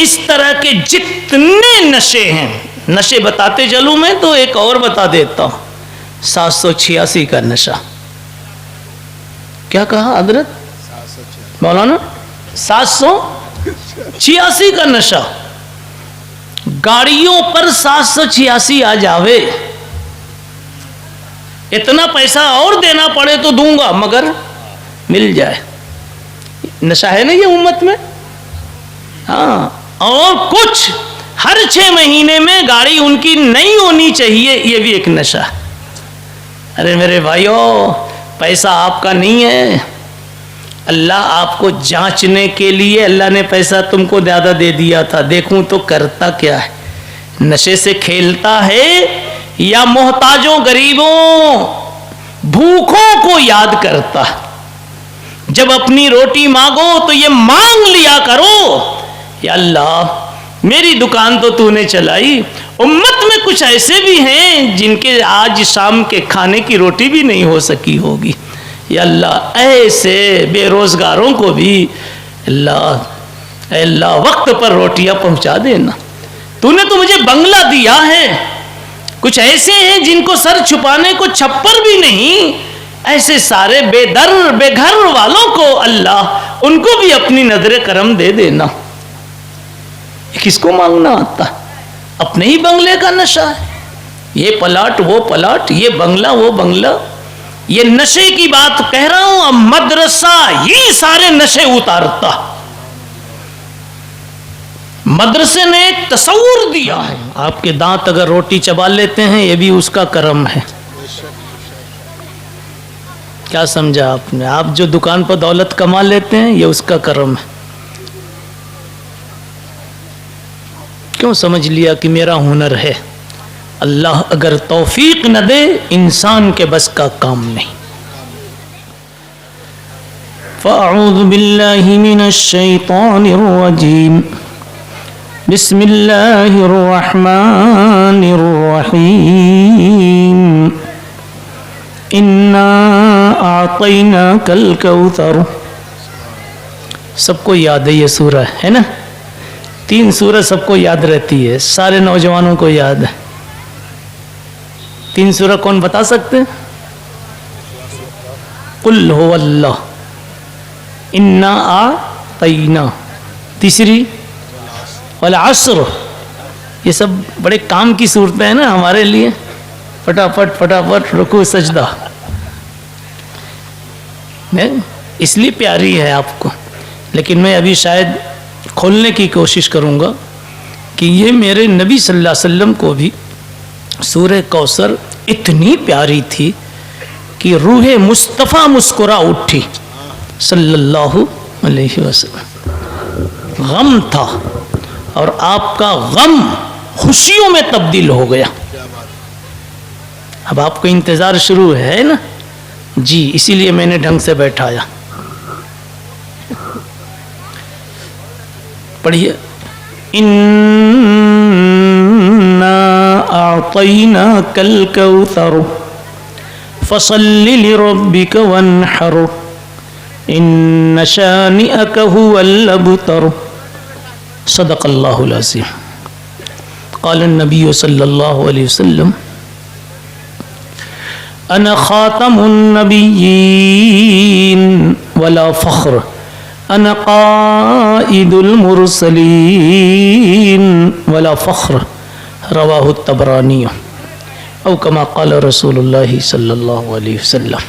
اس طرح کے جتنے نشے ہیں، نشے بتاتے چلوں میں تو ایک اور بتا دیتا ہوں، 786 کا نشہ. کیا کہا حضرت مولانا؟ 786 کا نشہ. گاڑیوں پر 786 آ جاوے، اتنا پیسہ اور دینا پڑے تو دوں گا مگر مل جائے. نشہ ہے نا یہ امت میں. ہاں، اور کچھ ہر 6 مہینے میں گاڑی ان کی نہیں ہونی چاہیے، یہ بھی ایک نشہ. ارے میرے بھائیو، پیسہ آپ کا نہیں ہے، اللہ آپ کو جانچنے کے لیے اللہ نے پیسہ تم کو زیادہ دے دیا تھا، دیکھوں تو کرتا کیا ہے. نشے سے کھیلتا ہے یا محتاجوں، غریبوں، بھوکوں کو یاد کرتا. جب اپنی روٹی مانگو تو یہ مانگ لیا کرو، یا اللہ میری دکان تو نے چلائی، امت میں کچھ ایسے بھی ہیں جن کے آج شام کے کھانے کی روٹی بھی نہیں ہو سکی ہوگی. یا اللہ ایسے بے روزگاروں کو بھی اے اللہ وقت پر روٹیاں پہنچا دینا. تو نے تو مجھے بنگلہ دیا ہے، کچھ ایسے ہیں جن کو سر چھپانے کو چھپر بھی نہیں، ایسے سارے بے در بے گھر والوں کو اللہ ان کو بھی اپنی نظر کرم دے دینا. کس کو مانگنا آتا؟ اپنے ہی بنگلے کا نشہ ہے. یہ پلاٹ وہ پلاٹ، یہ بنگلہ وہ بنگلہ. یہ نشے کی بات کہہ رہا ہوں. اب مدرسہ یہ سارے نشے اتارتا. مدرسے نے ایک تصور دیا ہے، آپ کے دانت اگر روٹی چبا لیتے ہیں یہ بھی اس کا کرم ہے. کیا سمجھا آپ نے؟ آپ جو دکان پر دولت کما لیتے ہیں یہ اس کا کرم ہے. کیوں سمجھ لیا کہ میرا ہنر ہے؟ اللہ اگر توفیق نہ دے انسان کے بس کا کام نہیں. فاعوذ باللہ من الشیطان الرجیم، بسم اللہ الرحمن الرحیم، انا اعطیناک الکوثر. سب کو یاد ہے یہ سورہ ہے نا؟ 3 سورہ سب کو یاد رہتی ہے، سارے نوجوانوں کو یاد ہے. 3 سورہ کون بتا سکتے؟ قل هو اللہ، انا اعطینا، تیسری والعصر. یہ سب بڑے کام کی صورتیں ہیں نا ہمارے لیے. فٹافٹ فٹافٹ رکوع سجدہ، اس لیے پیاری ہے آپ کو. لیکن میں ابھی شاید کھولنے کی کوشش کروں گا کہ یہ میرے نبی صلی اللہ علیہ وسلم کو بھی سورہ کوثر اتنی پیاری تھی کہ روح مصطفیٰ مسکرا اٹھی صلی اللہ علیہ وسلم. غم تھا اور آپ کا غم خوشیوں میں تبدیل ہو گیا. اب آپ کو انتظار شروع ہے نا جی، اسی لیے میں نے ڈھنگ سے بیٹھایا. پڑھیے، انا اعطیناک الکوثر فصل لربک وانحر ان شانئک هو الابتر. صدق اللہ العظیم. قال النبی صلی اللہ علیہ وسلم انا خاتم النبیین ولا فخر، انا قائد المرسلین ولا فخر. رواہ الطبرانی او کما قال رسول اللہ صلی اللہ علیہ وسلم.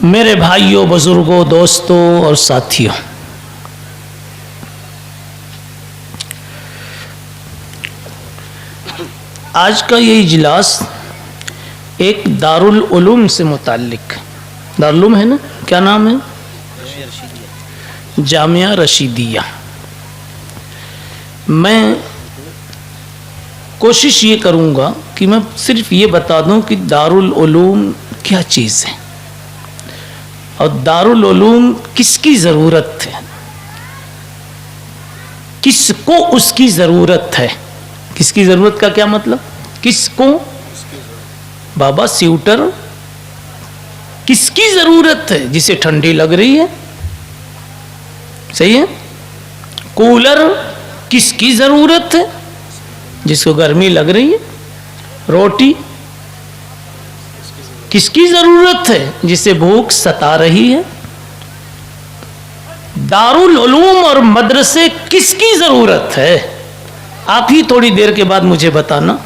میرے بھائیوں، بزرگوں، دوستوں اور ساتھیوں، آج کا یہ اجلاس ایک دارالعلوم سے متعلق. دارالعلوم ہے نا؟ کیا نام ہے؟ جامعہ رشیدیہ. میں کوشش یہ کروں گا کہ میں صرف یہ بتا دوں کہ دارالعلوم کیا چیز ہے اور دارالعلوم کس کی ضرورت ہے، کس کو اس کی ضرورت ہے. کس کی ضرورت کا کیا مطلب؟ کس کو؟ بابا سیوٹر کس کی ضرورت ہے؟ جسے ٹھنڈی لگ رہی ہے، صحیح ہے؟ کولر کس کی ضرورت ہے؟ جس کو گرمی لگ رہی ہے۔ روٹی کس کی ضرورت ہے؟ جسے بھوک ستا رہی ہے۔ دارالعلوم اور مدرسے کس کی ضرورت ہے؟ آپ ہی تھوڑی دیر کے بعد مجھے بتانا۔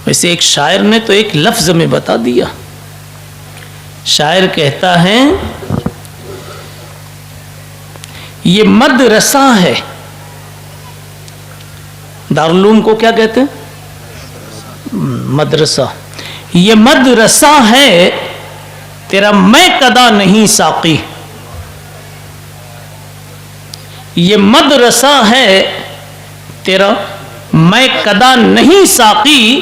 ویسے ایک شاعر نے تو ایک لفظ میں بتا دیا۔ شاعر کہتا ہے یہ مدرسہ ہے۔ دارالعلوم کو کیا کہتے ہیں؟ مدرسہ۔ یہ مدرسہ ہے تیرا میں کدا نہیں ساقی۔ یہ مدرسہ ہے تیرا میں کدا نہیں ساقی،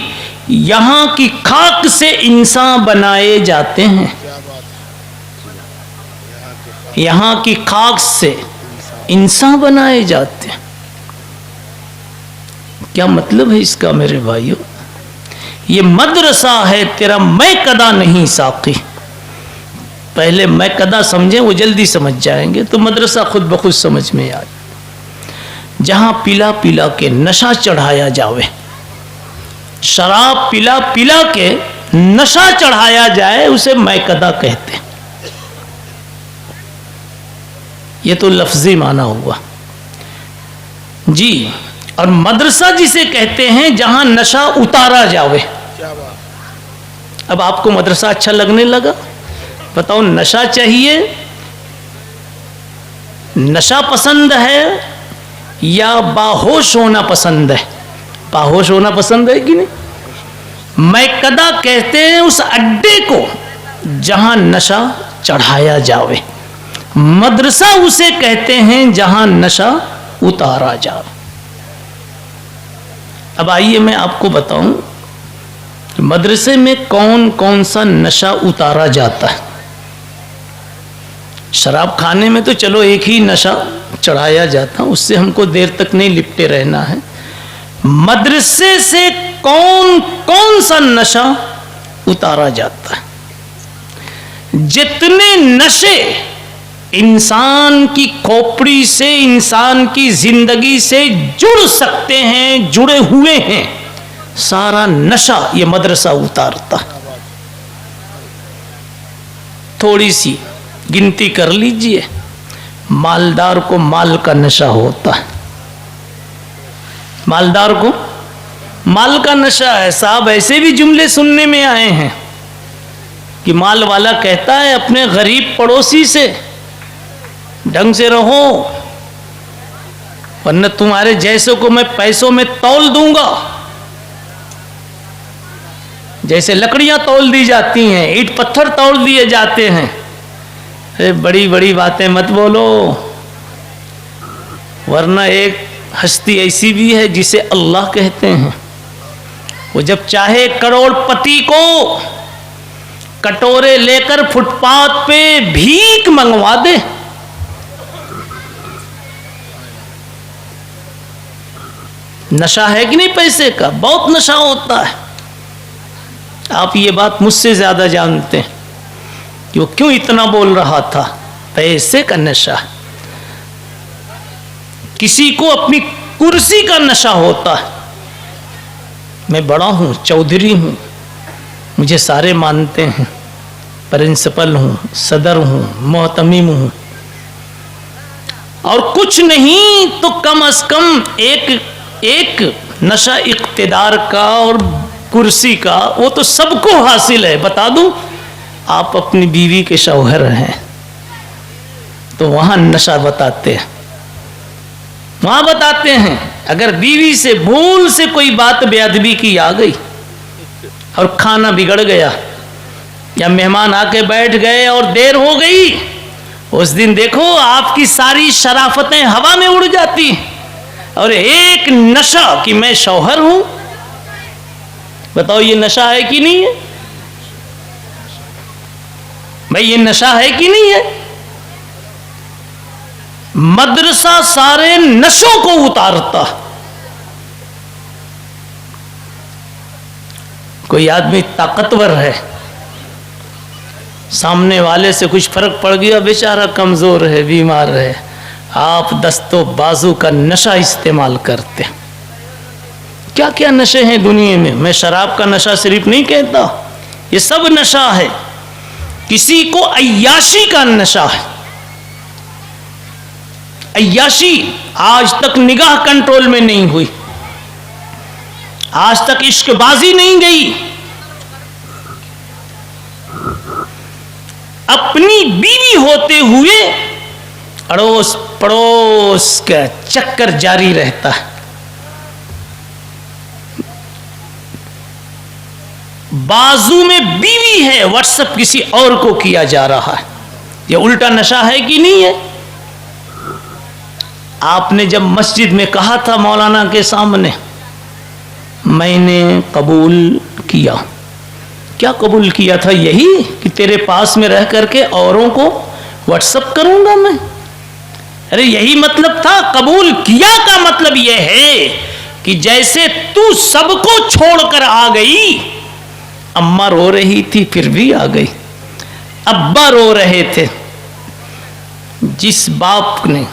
یہاں کی خاک سے انسان بنائے جاتے ہیں۔ یہاں کی خاک سے انسان بنائے جاتے ہیں۔ کیا مطلب ہے اس کا میرے بھائیو؟ یہ مدرسہ ہے تیرا میں کدا نہیں ساقی۔ پہلے میں کدا سمجھیں، وہ جلدی سمجھ جائیں گے تو مدرسہ خود بخود سمجھ میں آئے۔ جہاں پلا پلا کے نشہ چڑھایا جاوے، شراب پلا پلا کے نشہ چڑھایا جائے، اسے میں کدا کہتے ہیں۔ یہ تو لفظی معنی ہوا جی۔ اور مدرسہ جسے کہتے ہیں جہاں نشہ اتارا جاوے۔ اب آپ کو مدرسہ اچھا لگنے لگا؟ بتاؤ، نشہ چاہیے، نشہ پسند ہے یا باہوش ہونا پسند ہے؟ باہوش ہونا پسند ہے کہ نہیں؟ میں کدا کہتے ہیں اس اڈے کو جہاں نشہ چڑھایا جاوے، مدرسہ اسے کہتے ہیں جہاں نشہ اتارا جاوے۔ اب آئیے میں آپ کو بتاؤں کہ مدرسے میں کون کون سا نشہ اتارا جاتا ہے۔ شراب کھانے میں تو چلو ایک ہی نشہ چڑھایا جاتا، اس سے ہم کو دیر تک نہیں لپٹے رہنا ہے۔ مدرسے سے کون کون سا نشہ اتارا جاتا ہے؟ جتنے نشے انسان کی کھوپڑی سے، انسان کی زندگی سے جڑ سکتے ہیں، جڑے ہوئے ہیں، سارا نشہ یہ مدرسہ اتارتا ہے۔ تھوڑی سی گنتی کر لیجئے، مالدار کو مال کا نشہ ہوتا ہے۔ مالدار کو مال کا نشہ ہے۔ صاحب ایسے بھی جملے سننے میں آئے ہیں کہ مال والا کہتا ہے اپنے غریب پڑوسی سے ڈھنگ سے رہو، ورنہ تمہارے جیسے کو میں پیسوں میں تول دوں گا۔ جیسے لکڑیاں تول دی جاتی ہیں، اینٹ پتھر تول دیے جاتے ہیں۔ بڑی بڑی باتیں مت بولو، ورنہ ایک ہستی ایسی بھی ہے جسے اللہ کہتے ہیں، وہ جب چاہے کروڑ پتی کو کٹورے لے کر فٹ پاتھ پہ بھیک منگوا دے۔ نشہ ہے کہ نہیں پیسے کا؟ بہت نشہ ہوتا ہے۔ آپ یہ بات مجھ سے زیادہ جانتے ہیں کہ وہ کیوں اتنا بول رہا تھا۔ پیسے کا نشہ، کسی کو اپنی کرسی کا نشہ ہوتا ہے۔ میں بڑا ہوں، چودھری ہوں، مجھے سارے مانتے ہیں، پرنسپل ہوں، صدر ہوں، محتمم ہوں، اور کچھ نہیں تو کم از کم ایک نشہ اقتدار کا اور کرسی کا، وہ تو سب کو حاصل ہے۔ بتا دوں، آپ اپنی بیوی کے شوہر ہیں تو وہاں نشہ بتاتے ہیں، وہاں بتاتے ہیں۔ اگر بیوی سے بھول سے کوئی بات بے ادبی کی آ گئی اور کھانا بگڑ گیا، یا مہمان آ کے بیٹھ گئے اور دیر ہو گئی، اس دن دیکھو آپ کی ساری شرافتیں ہوا میں اڑ جاتی ہیں، اور ایک نشہ کہ میں شوہر ہوں۔ بتاؤ یہ نشہ ہے کہ نہیں ہے؟ بھائی یہ نشہ ہے کہ نہیں ہے؟ مدرسہ سارے نشوں کو اتارتا۔ کوئی آدمی طاقتور ہے، سامنے والے سے کچھ فرق پڑ گیا، بیچارہ کمزور ہے، بیمار ہے، آپ دست و بازو کا نشہ استعمال کرتے. کیا کیا نشے ہیں دنیا میں. میں شراب کا نشہ صرف نہیں کہتا، یہ سب نشہ ہے. کسی کو عیاشی کا نشہ ہے، عیاشی. آج تک نگاہ کنٹرول میں نہیں ہوئی، آج تک عشق بازی نہیں گئی، اپنی بیوی ہوتے ہوئے اڑوس پڑوس کا چکر جاری رہتا ہے. بازو میں بیوی ہے، واٹس ایپ کسی اور کو کیا جا رہا ہے. یہ الٹا نشہ ہے کہ نہیں ہے؟ آپ نے جب مسجد میں کہا تھا مولانا کے سامنے، میں نے قبول کیا. کیا قبول کیا تھا؟ یہی کہ تیرے پاس میں رہ کر کے اوروں کو واٹس ایپ کروں گا میں. ارے یہی مطلب تھا. قبول کیا کا مطلب یہ ہے کہ جیسے تو سب کو چھوڑ کر آ گئی، اماں رو رہی تھی پھر بھی آ گئی، ابا رو رہے تھے. جس باپ نے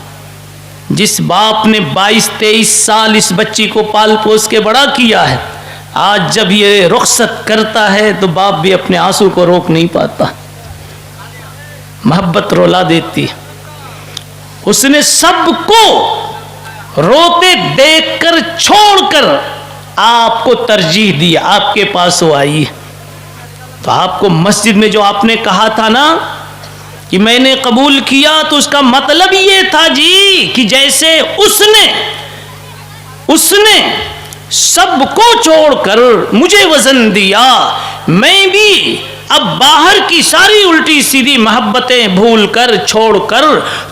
22-23 سال اس بچی کو پال پوس کے بڑا کیا ہے، آج جب یہ رخصت کرتا ہے تو باپ بھی اپنے آنسو کو روک نہیں پاتا، محبت رولا دیتی. اس نے سب کو روتے دیکھ کر چھوڑ کر آپ کو ترجیح دی، آپ کے پاس وہ آئی. تو آپ کو مسجد میں جو آپ نے کہا تھا نا کہ میں نے قبول کیا، تو اس کا مطلب یہ تھا جی کہ جیسے اس نے سب کو چھوڑ کر مجھے وزن دیا، میں بھی اب باہر کی ساری الٹی سیدھی محبتیں بھول کر چھوڑ کر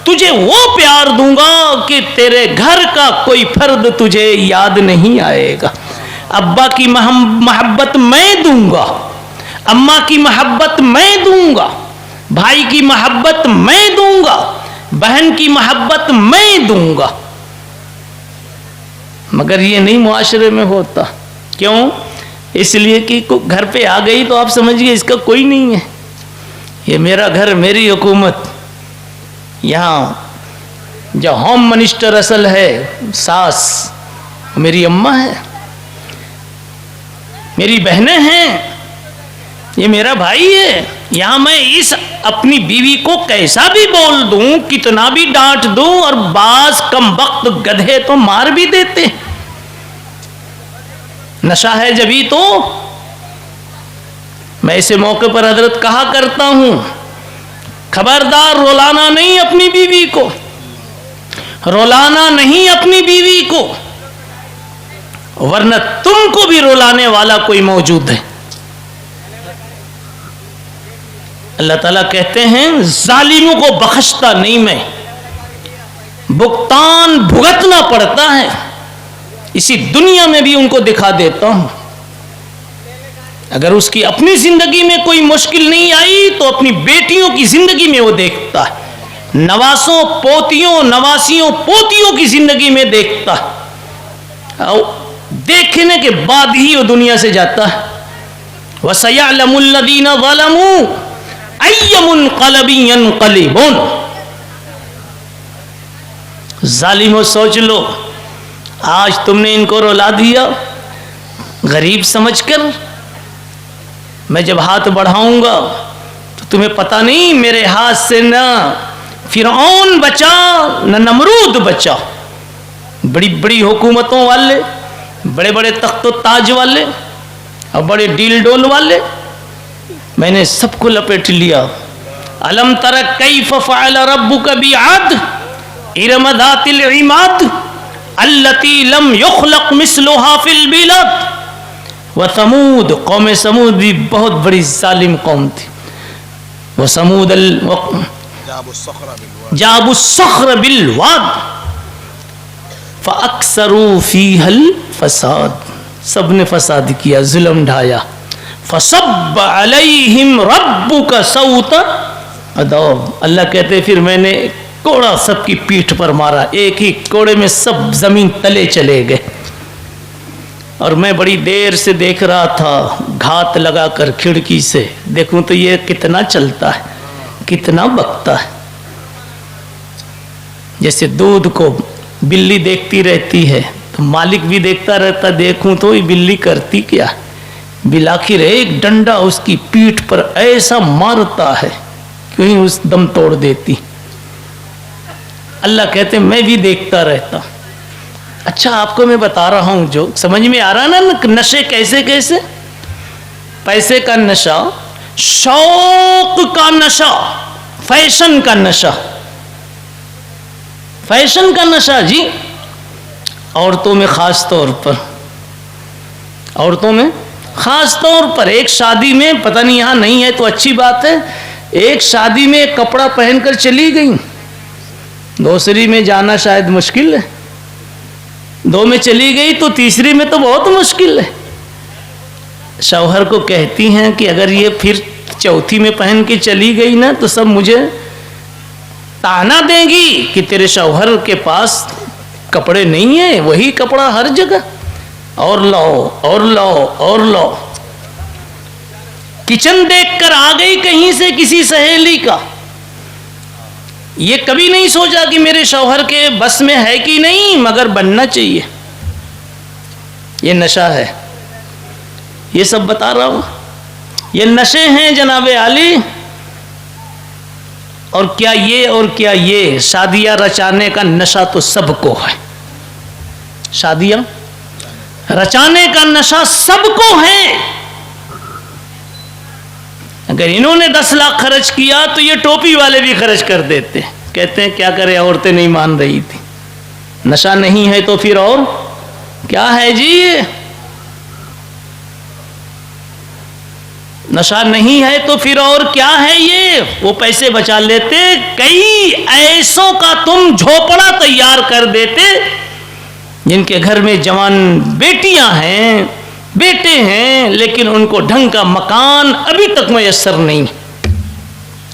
تجھے وہ پیار دوں گا کہ تیرے گھر کا کوئی فرد تجھے یاد نہیں آئے گا. ابا کی محبت میں دوں گا، اماں کی محبت میں دوں گا، بھائی کی محبت میں دوں گا، بہن کی محبت میں دوں گا. مگر یہ نہیں معاشرے میں ہوتا. کیوں؟ اس لیے کہ گھر پہ آ گئی تو آپ سمجھئے اس کا کوئی نہیں ہے، یہ میرا گھر، میری حکومت. یہاں جو ہوم منسٹر اصل ہے ساس میری اماں ہے، میری بہنیں ہیں، یہ میرا بھائی ہے. یہاں میں اس اپنی بیوی کو کیسا بھی بول دوں، کتنا بھی ڈانٹ دوں، اور بعض کم وقت گدھے تو مار بھی دیتے. نشہ ہے جبھی تو. میں ایسے موقع پر حضرت کہا کرتا ہوں، خبردار رولانا نہیں اپنی بیوی کو، رولانا نہیں اپنی بیوی کو، ورنہ تم کو بھی رولانے والا کوئی موجود ہے. اللہ تعالیٰ کہتے ہیں ظالموں کو بخشتا نہیں میں، بھگتان بھگتنا پڑتا ہے، اسی دنیا میں بھی ان کو دکھا دیتا ہوں. اگر اس کی اپنی زندگی میں کوئی مشکل نہیں آئی تو اپنی بیٹیوں کی زندگی میں وہ دیکھتا ہے، نواسوں پوتیوں نواسیوں پوتیوں کی زندگی میں دیکھتا ہے، دیکھنے کے بعد ہی وہ دنیا سے جاتا ہے. وَسَيَعْلَمُ الَّذِينَ ظَلَمُوا أَيَّ مُنْقَلَبٍ يَنْقَلِبُونَ. ظالموں سوچ لو، آج تم نے ان کو رلا دیا غریب سمجھ کر. میں جب ہاتھ بڑھاؤں گا تو تمہیں پتہ نہیں میرے ہاتھ سے نہ فرعون بچا نہ نمرود بچا. بڑی بڑی حکومتوں والے، بڑے بڑے تخت و تاج والے اور بڑے ڈیل ڈول والے، میں نے سب کو لپیٹ لیا. الم تر کیف فعل ربک بعاد ارم ذات العماد التي لم يخلق مثلها في البلاد. وثمود، قوم سمود بھی بہت بڑی ظالم قوم تھی. وثمود جابوا الصخر بالواد فاکثروا فيها الفساد. سب نے فساد کیا، ظلم ڈھایا. فصب علیہم ربک صوت عذاب. اللہ کہتے پھر میں نے کوڑا سب کی پیٹھ پر مارا، ایک ہی کوڑے میں سب زمین تلے چلے گئے. اور میں بڑی دیر سے دیکھ رہا تھا گھات لگا کر کھڑکی سے، دیکھوں تو یہ کتنا چلتا ہے، کتنا بکتا ہے. جیسے دودھ کو بلی دیکھتی رہتی ہے تو مالک بھی دیکھتا رہتا، دیکھوں تو یہ بلی کرتی کیا. بلاخر ایک ڈنڈا اس کی پیٹھ پر ایسا مارتا ہے کیوں ہی اس دم توڑ دیتی. اللہ کہتے میں بھی دیکھتا رہتا. اچھا آپ کو میں بتا رہا ہوں، جو سمجھ میں آ رہا نا نشے کیسے کیسے. پیسے کا نشہ، شوق کا نشہ، فیشن کا نشہ. فیشن کا نشہ جی، عورتوں میں خاص طور پر، عورتوں میں خاص طور پر. ایک شادی میں، پتہ نہیں یہاں نہیں ہے تو اچھی بات ہے، ایک شادی میں ایک کپڑا پہن کر چلی گئی، دوسری میں جانا شاید مشکل ہے، دو میں چلی گئی تو تیسری میں تو بہت مشکل ہے. شوہر کو کہتی ہیں کہ اگر یہ پھر چوتھی میں پہن کے چلی گئی نا تو سب مجھے تانا دیں گی کہ تیرے شوہر کے پاس کپڑے نہیں ہیں، وہی کپڑا ہر جگہ، اور لاؤ اور لاؤ اور لاؤ. کچن دیکھ کر آ گئی کہیں سے کسی سہیلی کا، یہ کبھی نہیں سوچا کہ میرے شوہر کے بس میں ہے کہ نہیں، مگر بننا چاہیے. یہ نشہ ہے، یہ سب بتا رہا ہوں، یہ نشے ہیں جناب عالی. اور کیا یہ اور کیا یہ شادیاں رچانے کا نشہ تو سب کو ہے. شادیاں رچانے کا نشہ سب کو ہے. اگر انہوں نے 10 لاکھ خرچ کیا تو یہ ٹوپی والے بھی خرچ کر دیتے. کہتے ہیں کیا کرے، عورتیں نہیں مان رہی تھی. نشہ نہیں ہے تو پھر اور کیا ہے جی؟ نشہ نہیں ہے تو پھر اور کیا ہے یہ؟ وہ پیسے بچا لیتے، کئی ایسوں کا تم جھوپڑا تیار کر دیتے جن کے گھر میں جوان بیٹیاں ہیں، بیٹے ہیں، لیکن ان کو ڈھنگ کا مکان ابھی تک میسر نہیں.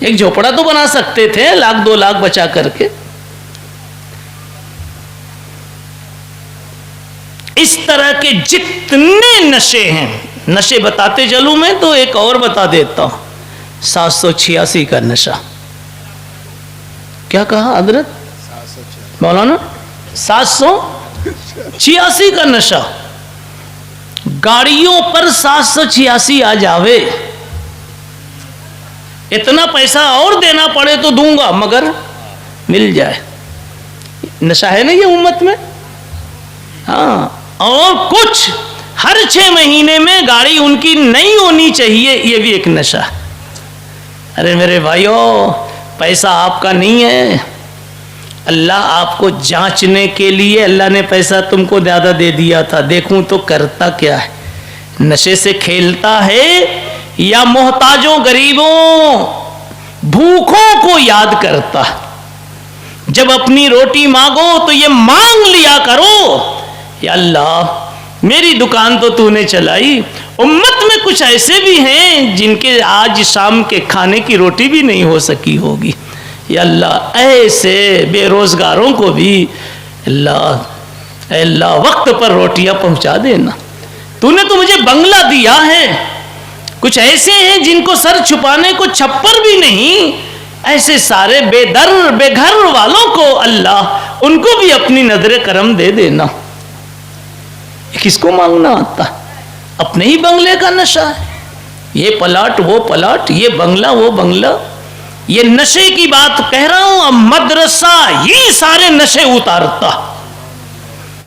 ایک جھوپڑا تو بنا سکتے تھے 1 لاکھ 2 لاکھ بچا کر کے. اس طرح کے جتنے نشے ہیں، نشے بتاتے چلوں میں تو ایک اور بتا دیتا ہوں. 786 کا نشہ. کیا کہا حضرت مولانا؟ 786 کا نشہ. گاڑیوں پر 786 آ جاوے، اتنا پیسہ اور دینا پڑے تو دوں گا مگر مل جائے. نشہ ہے نا یہ امت میں. ہاں، اور کچھ ہر 6 مہینے میں گاڑی ان کی نہیں ہونی چاہیے، یہ بھی ایک نشہ. ارے میرے بھائیو، پیسہ آپ کا نہیں ہے، اللہ آپ کو جانچنے کے لیے اللہ نے پیسہ تم کو زیادہ دے دیا تھا. دیکھوں تو کرتا کیا ہے، نشے سے کھیلتا ہے یا محتاجوں غریبوں بھوکوں کو یاد کرتا. جب اپنی روٹی مانگو تو یہ مانگ لیا کرو، یا اللہ میری دکان تو نے چلائی، امت میں کچھ ایسے بھی ہیں جن کے آج شام کے کھانے کی روٹی بھی نہیں ہو سکی ہوگی. یا اللہ ایسے بے روزگاروں کو بھی اے اللہ وقت پر روٹیاں پہنچا دینا. تو نے تو مجھے بنگلہ دیا ہے، کچھ ایسے ہیں جن کو سر چھپانے کو چھپر بھی نہیں، ایسے سارے بے در بے گھر والوں کو اللہ ان کو بھی اپنی نظر کرم دے دینا. کس کو مانگنا آتا؟ اپنے ہی بنگلے کا نشہ ہے. یہ پلاٹ وہ پلاٹ، یہ بنگلہ وہ بنگلہ. یہ نشے کی بات کہہ رہا ہوں. اب مدرسہ یہ سارے نشے اتارتا.